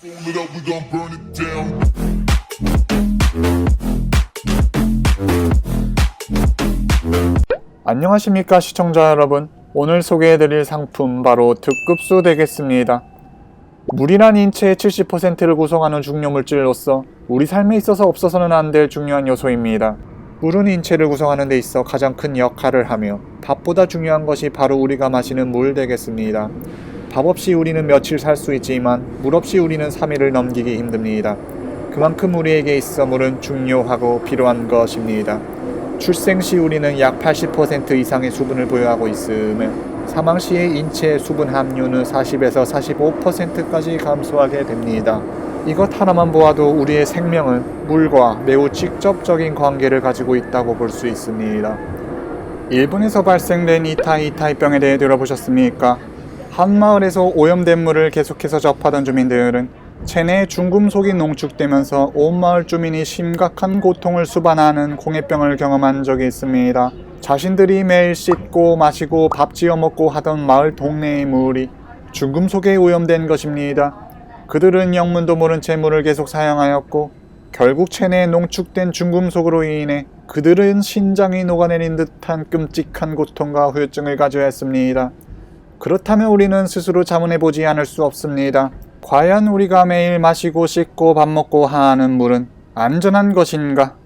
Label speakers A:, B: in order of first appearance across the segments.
A: Hold it up, we gon' burn it down.
B: 안녕하십니까 시청자 여러분. 오늘 소개해드릴 상품 바로 특급수 되겠습니다. 물이란 인체의 70%를 구성하는 중요물질로서 우리 삶에 있어서 없어서는 안 될 중요한 요소입니다. 물은 인체를 구성하는 데 있어 가장 큰 역할을 하며 밥보다 중요한 것이 바로 우리가 마시는 물 되겠습니다. 밥 없이 우리는 며칠 살 수 있지만 물 없이 우리는 3일을 넘기기 힘듭니다. 그만큼 우리에게 있어 물은 중요하고 필요한 것입니다. 출생 시 우리는 약 80% 이상의 수분을 보유하고 있으며 사망 시의 인체의 수분 함유는 40에서 45%까지 감소하게 됩니다. 이것 하나만 보아도 우리의 생명은 물과 매우 직접적인 관계를 가지고 있다고 볼 수 있습니다. 일본에서 발생된 이타이병에 대해 들어보셨습니까? 한 마을에서 오염된 물을 계속해서 접하던 주민들은 체내에 중금속이 농축되면서 온 마을 주민이 심각한 고통을 수반하는 공해병을 경험한 적이 있습니다. 자신들이 매일 씻고 마시고 밥 지어 먹고 하던 마을 동네의 물이 중금속에 오염된 것입니다. 그들은 영문도 모른 채 물을 계속 사용하였고 결국 체내에 농축된 중금속으로 인해 그들은 신장이 녹아내린 듯한 끔찍한 고통과 후유증을 가져야 했습니다. 그렇다면 우리는 스스로 자문해보지 않을 수 없습니다. 과연 우리가 매일 마시고 씻고 밥 먹고 하는 물은 안전한 것인가?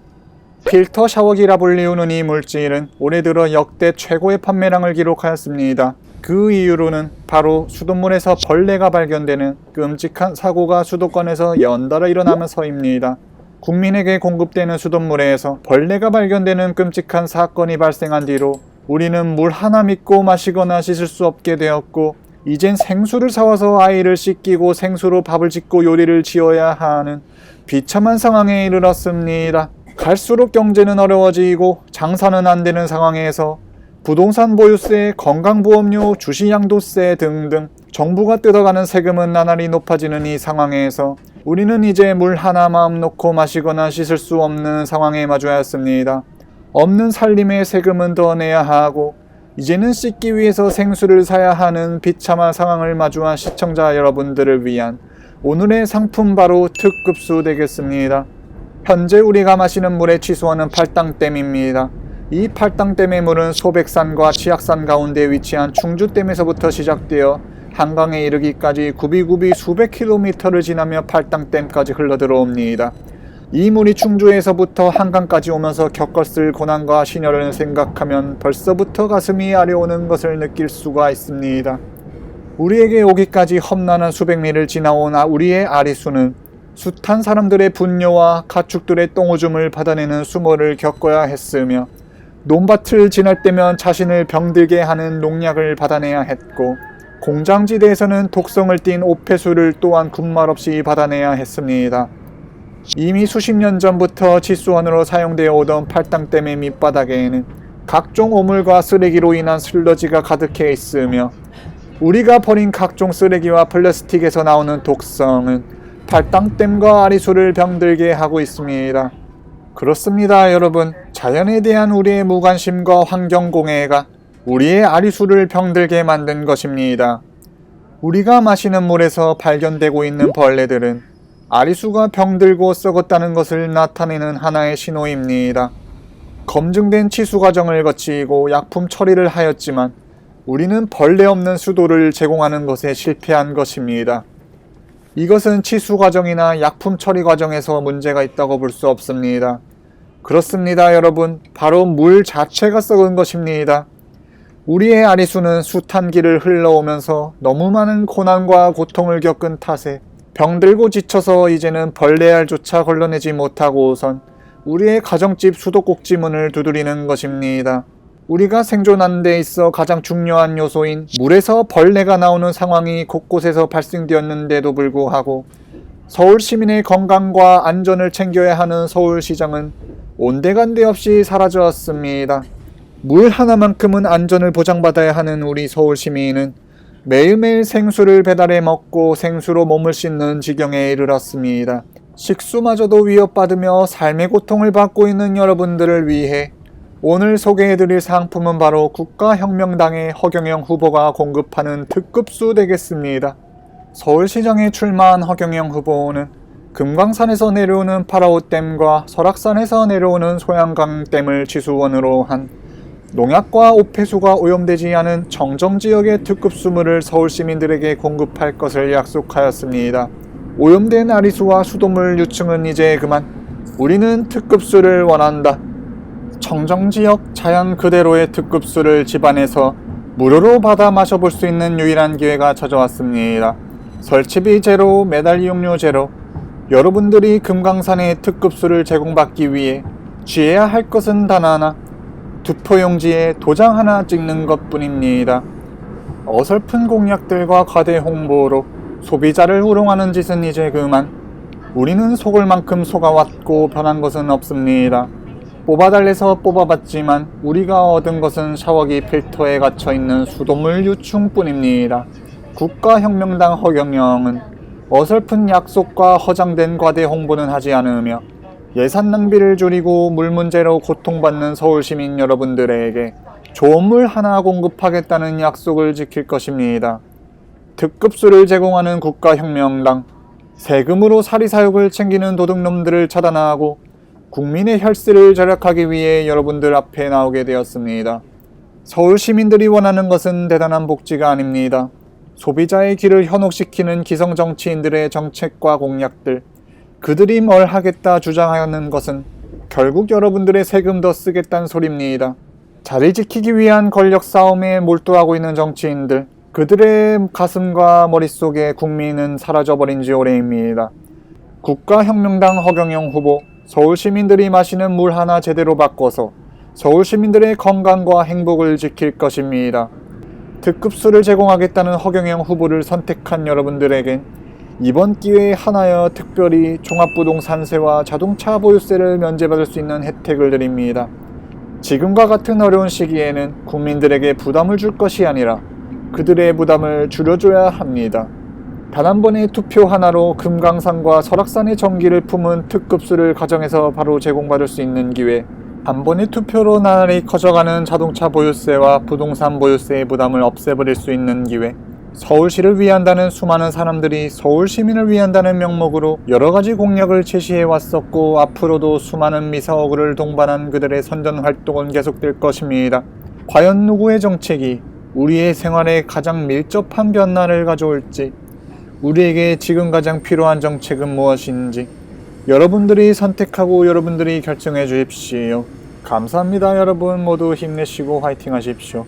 B: 필터 샤워기라 불리우는 이 물질은 올해 들어 역대 최고의 판매량을 기록하였습니다. 그 이유로는 바로 수돗물에서 벌레가 발견되는 끔찍한 사고가 수도권에서 연달아 일어나면서입니다. 국민에게 공급되는 수돗물에서 벌레가 발견되는 끔찍한 사건이 발생한 뒤로 우리는 물 하나 믿고 마시거나 씻을 수 없게 되었고 이젠 생수를 사와서 아이를 씻기고 생수로 밥을 짓고 요리를 지어야 하는 비참한 상황에 이르렀습니다. 갈수록 경제는 어려워지고 장사는 안 되는 상황에서 부동산 보유세, 건강보험료, 주식양도세 등등 정부가 뜯어가는 세금은 나날이 높아지는 이 상황에서 우리는 이제 물 하나 마음 놓고 마시거나 씻을 수 없는 상황에 마주하였습니다. 없는 살림에 세금은 더 내야 하고 이제는 씻기 위해서 생수를 사야 하는 비참한 상황을 마주한 시청자 여러분들을 위한 오늘의 상품 바로 특급수 되겠습니다. 현재 우리가 마시는 물의 취수원은 팔당댐입니다. 이 팔당댐의 물은 소백산과 치악산 가운데 위치한 충주댐에서부터 시작되어 한강에 이르기까지 굽이굽이 수백 킬로미터를 지나며 팔당댐까지 흘러들어옵니다. 이 물이 충주에서부터 한강까지 오면서 겪었을 고난과 신혈을 생각하면 벌써부터 가슴이 아려오는 것을 느낄 수가 있습니다. 우리에게 오기까지 험난한 수백 리를 지나온 우리의 아리수는 숱한 사람들의 분뇨와 가축들의 똥오줌을 받아내는 수모를 겪어야 했으며 논밭을 지날 때면 자신을 병들게 하는 농약을 받아내야 했고 공장지대에서는 독성을 띤 옥폐수를 또한 군말 없이 받아내야 했습니다. 이미 수십 년 전부터 치수원으로 사용되어 오던 팔당댐의 밑바닥에는 각종 오물과 쓰레기로 인한 슬러지가 가득해 있으며 우리가 버린 각종 쓰레기와 플라스틱에서 나오는 독성은 팔당댐과 아리수를 병들게 하고 있습니다. 그렇습니다 여러분. 자연에 대한 우리의 무관심과 환경공해가 우리의 아리수를 병들게 만든 것입니다. 우리가 마시는 물에서 발견되고 있는 벌레들은 아리수가 병들고 썩었다는 것을 나타내는 하나의 신호입니다. 검증된 치수 과정을 거치고 약품 처리를 하였지만 우리는 벌레 없는 수도를 제공하는 것에 실패한 것입니다. 이것은 치수 과정이나 약품 처리 과정에서 문제가 있다고 볼 수 없습니다. 그렇습니다 여러분. 바로 물 자체가 썩은 것입니다. 우리의 아리수는 숱한 길을 흘러오면서 너무 많은 고난과 고통을 겪은 탓에 병들고 지쳐서 이제는 벌레알조차 걸러내지 못하고선 우리의 가정집 수도꼭지 문을 두드리는 것입니다. 우리가 생존하는 데 있어 가장 중요한 요소인 물에서 벌레가 나오는 상황이 곳곳에서 발생되었는데도 불구하고 서울 시민의 건강과 안전을 챙겨야 하는 서울시장은 온데간데 없이 사라졌습니다. 물 하나만큼은 안전을 보장받아야 하는 우리 서울 시민은 매일매일 생수를 배달해 먹고 생수로 몸을 씻는 지경에 이르렀습니다. 식수마저도 위협받으며 삶의 고통을 받고 있는 여러분들을 위해 오늘 소개해드릴 상품은 바로 국가혁명당의 허경영 후보가 공급하는 특급수 되겠습니다. 서울시장에 출마한 허경영 후보는 금강산에서 내려오는 파라오댐과 설악산에서 내려오는 소양강댐을 지수원으로 한 농약과 오폐수가 오염되지 않은 정정지역의 특급수물을 서울 시민들에게 공급할 것을 약속하였습니다. 오염된 아리수와 수돗물 유충은 이제 그만. 우리는 특급수를 원한다. 정정지역 자연 그대로의 특급수를 집안에서 무료로 받아 마셔볼 수 있는 유일한 기회가 찾아왔습니다. 설치비 제로, 매달 이용료 제로. 여러분들이 금강산의 특급수를 제공받기 위해 취해야 할 것은 단 하나. 투표용지에 도장 하나 찍는 것뿐입니다. 어설픈 공약들과 과대 홍보로 소비자를 우롱하는 짓은 이제 그만. 우리는 속을 만큼 속아왔고 변한 것은 없습니다. 뽑아달래서 뽑아봤지만 우리가 얻은 것은 샤워기 필터에 갇혀있는 수돗물 유충뿐입니다. 국가혁명당 허경영은 어설픈 약속과 허장된 과대 홍보는 하지 않으며 예산 낭비를 줄이고 물 문제로 고통받는 서울 시민 여러분들에게 좋은 물 하나 공급하겠다는 약속을 지킬 것입니다. 특급수를 제공하는 국가혁명당, 세금으로 사리사욕을 챙기는 도둑놈들을 차단하고 국민의 혈세를 절약하기 위해 여러분들 앞에 나오게 되었습니다. 서울 시민들이 원하는 것은 대단한 복지가 아닙니다. 소비자의 귀를 현혹시키는 기성 정치인들의 정책과 공약들, 그들이 뭘 하겠다 주장하는 것은 결국 여러분들의 세금 더 쓰겠다는 소리입니다. 자리 지키기 위한 권력 싸움에 몰두하고 있는 정치인들, 그들의 가슴과 머릿속에 국민은 사라져버린 지 오래입니다. 국가혁명당 허경영 후보, 서울 시민들이 마시는 물 하나 제대로 바꿔서 서울 시민들의 건강과 행복을 지킬 것입니다. 특급수를 제공하겠다는 허경영 후보를 선택한 여러분들에겐 이번 기회에 하나여 특별히 종합부동산세와 자동차 보유세를 면제받을 수 있는 혜택을 드립니다. 지금과 같은 어려운 시기에는 국민들에게 부담을 줄 것이 아니라 그들의 부담을 줄여줘야 합니다. 단 한 번의 투표 하나로 금강산과 설악산의 정기를 품은 특급수를 가정에서 바로 제공받을 수 있는 기회, 한 번의 투표로 나날이 커져가는 자동차 보유세와 부동산 보유세의 부담을 없애버릴 수 있는 기회, 서울시를 위한다는 수많은 사람들이 서울 시민을 위한다는 명목으로 여러가지 공약을 제시해 왔었고 앞으로도 수많은 미사오구를 동반한 그들의 선전 활동은 계속될 것입니다. 과연 누구의 정책이 우리의 생활에 가장 밀접한 변화를 가져올지, 우리에게 지금 가장 필요한 정책은 무엇인지 여러분들이 선택하고 여러분들이 결정해 주십시오. 감사합니다. 여러분 모두 힘내시고 화이팅 하십시오.